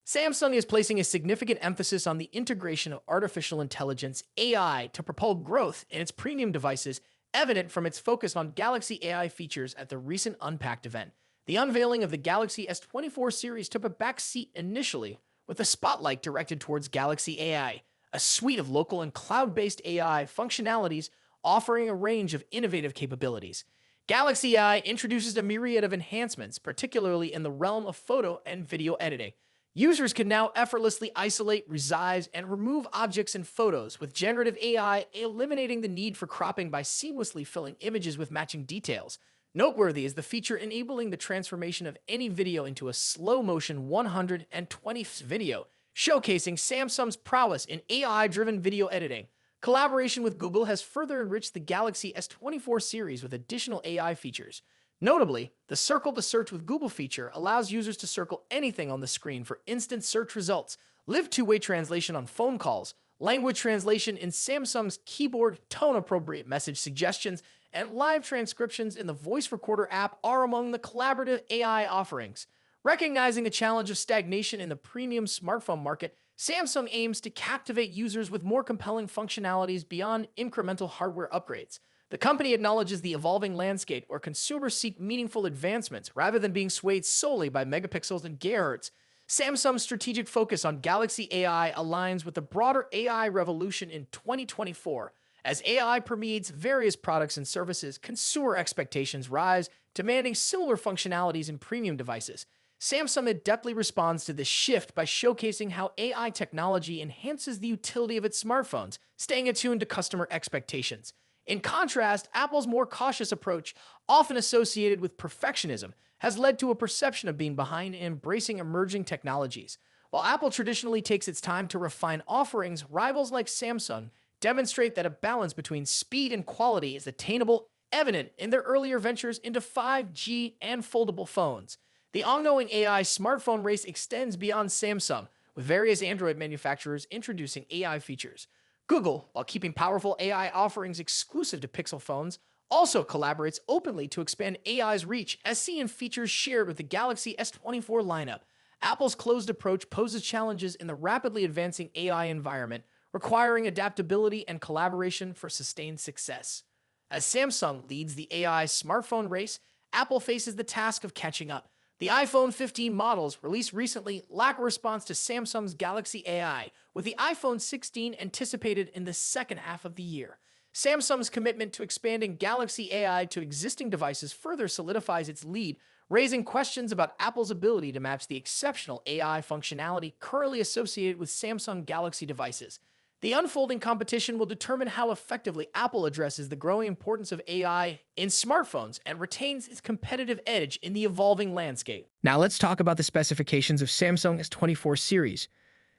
Samsung is placing a significant emphasis on the integration of artificial intelligence (AI) to propel growth in its premium devices, evident from its focus on Galaxy AI features at the recent Unpacked event. The unveiling of the Galaxy S24 series took a back seat initially, with the spotlight directed towards Galaxy AI, a suite of local and cloud-based AI functionalities offering a range of innovative capabilities. Galaxy AI introduces a myriad of enhancements, particularly in the realm of photo and video editing. Users can now effortlessly isolate, resize, and remove objects in photos, with generative AI eliminating the need for cropping by seamlessly filling images with matching details. Noteworthy is the feature enabling the transformation of any video into a slow-motion 120 video, showcasing Samsung's prowess in AI-driven video editing. Collaboration with Google has further enriched the Galaxy S24 series with additional AI features. Notably, the Circle to Search with Google feature allows users to circle anything on the screen for instant search results, live two-way translation on phone calls, language translation in Samsung's keyboard, tone-appropriate message suggestions, and live transcriptions in the voice recorder app are among the collaborative AI offerings. Recognizing the challenge of stagnation in the premium smartphone market, Samsung aims to captivate users with more compelling functionalities beyond incremental hardware upgrades. The company acknowledges the evolving landscape where consumers seek meaningful advancements rather than being swayed solely by megapixels and gigahertz. Samsung's strategic focus on Galaxy AI aligns with the broader AI revolution in 2024. As AI permeates various products and services, consumer expectations rise, demanding similar functionalities in premium devices. Samsung adeptly responds to this shift by showcasing how AI technology enhances the utility of its smartphones, staying attuned to customer expectations. In contrast, Apple's more cautious approach, often associated with perfectionism, has led to a perception of being behind in embracing emerging technologies. While Apple traditionally takes its time to refine offerings, rivals like Samsung demonstrate that a balance between speed and quality is attainable, evident in their earlier ventures into 5G and foldable phones. The ongoing AI smartphone race extends beyond Samsung, with various Android manufacturers introducing AI features. Google, while keeping powerful AI offerings exclusive to Pixel phones, also collaborates openly to expand AI's reach, as seen in features shared with the Galaxy S24 lineup. Apple's closed approach poses challenges in the rapidly advancing AI environment, requiring adaptability and collaboration for sustained success. As Samsung leads the AI smartphone race, Apple faces the task of catching up. The iPhone 15 models released recently lack a response to Samsung's Galaxy AI, with the iPhone 16 anticipated in the second half of the year. Samsung's commitment to expanding Galaxy AI to existing devices further solidifies its lead, raising questions about Apple's ability to match the exceptional AI functionality currently associated with Samsung Galaxy devices. The unfolding competition will determine how effectively Apple addresses the growing importance of AI in smartphones and retains its competitive edge in the evolving landscape. Now let's talk about the specifications of Samsung S24 series.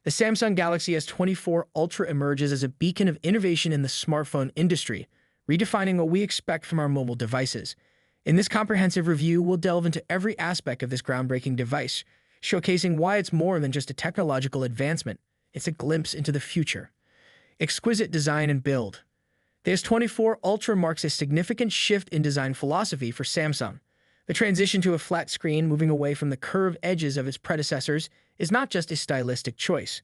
The Samsung Galaxy S24 Ultra emerges as a beacon of innovation in the smartphone industry, redefining what we expect from our mobile devices. In this comprehensive review, we'll delve into every aspect of this groundbreaking device, showcasing why it's more than just a technological advancement. It's a glimpse into the future. Exquisite design and build. The S24 Ultra marks a significant shift in design philosophy for Samsung. The transition to a flat screen, moving away from the curved edges of its predecessors, is not just a stylistic choice.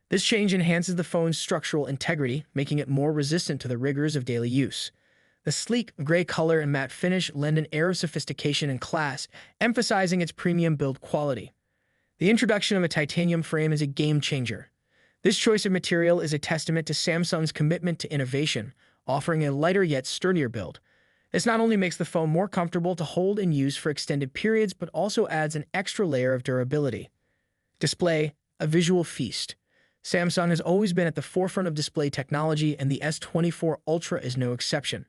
This change enhances the phone's structural integrity, making it more resistant to the rigors of daily use. The sleek gray color and matte finish lend an air of sophistication and class, emphasizing its premium build quality. The introduction of a titanium frame is a game changer. This choice of material is a testament to Samsung's commitment to innovation, offering a lighter yet sturdier build. This not only makes the phone more comfortable to hold and use for extended periods, but also adds an extra layer of durability. Display, a visual feast. Samsung has always been at the forefront of display technology, and the S24 Ultra is no exception.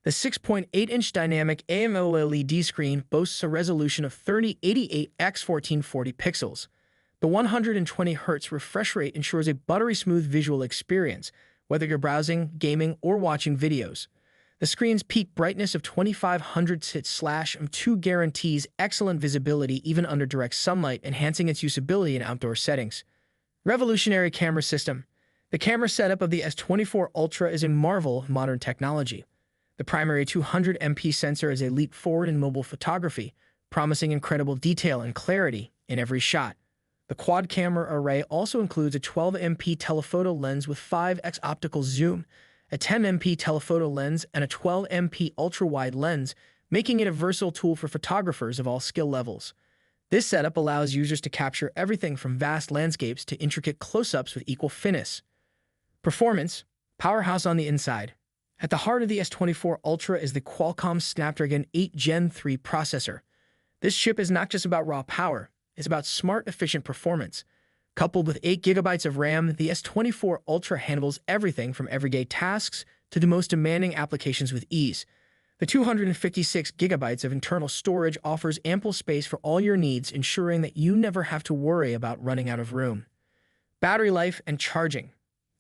The 6.8-inch dynamic AMOLED screen boasts a resolution of 3088 x 1440 pixels. The 120 Hz refresh rate ensures a buttery-smooth visual experience, whether you're browsing, gaming, or watching videos. The screen's peak brightness of 2500 nits/2 guarantees excellent visibility even under direct sunlight, enhancing its usability in outdoor settings. Revolutionary camera system. The camera setup of the S24 Ultra is a marvel of modern technology. The primary 200MP sensor is a leap forward in mobile photography, promising incredible detail and clarity in every shot. The quad-camera array also includes a 12MP telephoto lens with 5x optical zoom, a 10MP telephoto lens, and a 12MP ultra-wide lens, making it a versatile tool for photographers of all skill levels. This setup allows users to capture everything from vast landscapes to intricate close-ups with equal finesse. Performance, powerhouse on the inside. At the heart of the S24 Ultra is the Qualcomm Snapdragon 8 Gen 3 processor. This chip is not just about raw power, it's about smart, efficient performance. Coupled with 8 GB of RAM, the S24 Ultra handles everything from everyday tasks to the most demanding applications with ease. The 256 GB of internal storage offers ample space for all your needs, ensuring that you never have to worry about running out of room. Battery life and charging.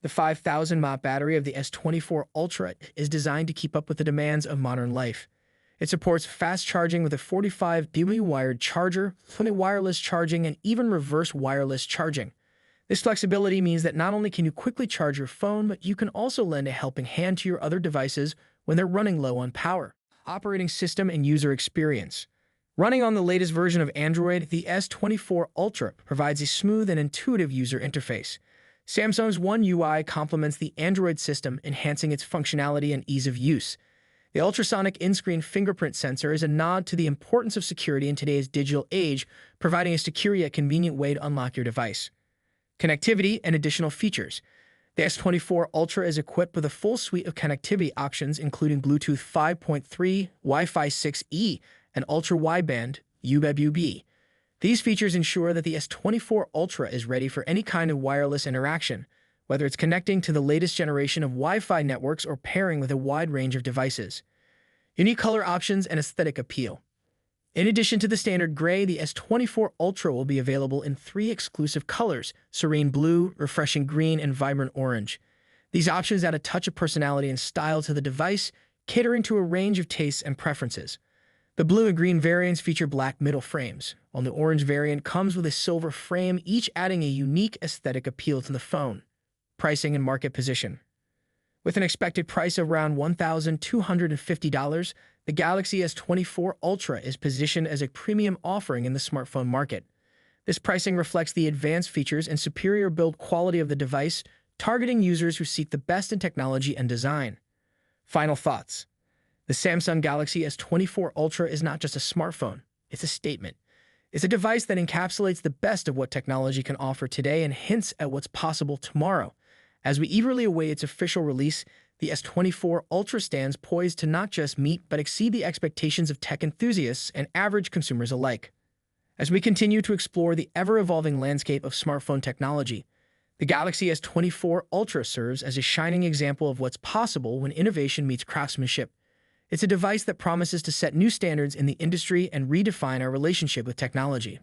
The 5,000 mAh battery of the S24 Ultra is designed to keep up with the demands of modern life. It supports fast charging with a 45W wired charger, fully wireless charging, and even reverse wireless charging. This flexibility means that not only can you quickly charge your phone, but you can also lend a helping hand to your other devices when they're running low on power. Operating system and user experience. Running on the latest version of Android, the S24 Ultra provides a smooth and intuitive user interface. Samsung's One UI complements the Android system, enhancing its functionality and ease of use. The ultrasonic in-screen fingerprint sensor is a nod to the importance of security in today's digital age, providing a secure yet convenient way to unlock your device. Connectivity and additional features. The S24 Ultra is equipped with a full suite of connectivity options, including Bluetooth 5.3, Wi-Fi 6E, and ultra-wideband UWB. These features ensure that the S24 Ultra is ready for any kind of wireless interaction, whether it's connecting to the latest generation of Wi-Fi networks or pairing with a wide range of devices. Unique color options and aesthetic appeal. In addition to the standard gray, the S24 Ultra will be available in 3 exclusive colors: serene blue, refreshing green, and vibrant orange. These options add a touch of personality and style to the device, catering to a range of tastes and preferences. The blue and green variants feature black middle frames, while the orange variant comes with a silver frame, each adding a unique aesthetic appeal to the phone. Pricing and market position. With an expected price of around $1,250, the Galaxy S24 Ultra is positioned as a premium offering in the smartphone market. This pricing reflects the advanced features and superior build quality of the device, targeting users who seek the best in technology and design. Final thoughts. The Samsung Galaxy S24 Ultra is not just a smartphone, it's a statement. It's a device that encapsulates the best of what technology can offer today and hints at what's possible tomorrow. As we eagerly await its official release, the S24 Ultra stands poised to not just meet but exceed the expectations of tech enthusiasts and average consumers alike. As we continue to explore the ever-evolving landscape of smartphone technology, the Galaxy S24 Ultra serves as a shining example of what's possible when innovation meets craftsmanship. It's a device that promises to set new standards in the industry and redefine our relationship with technology.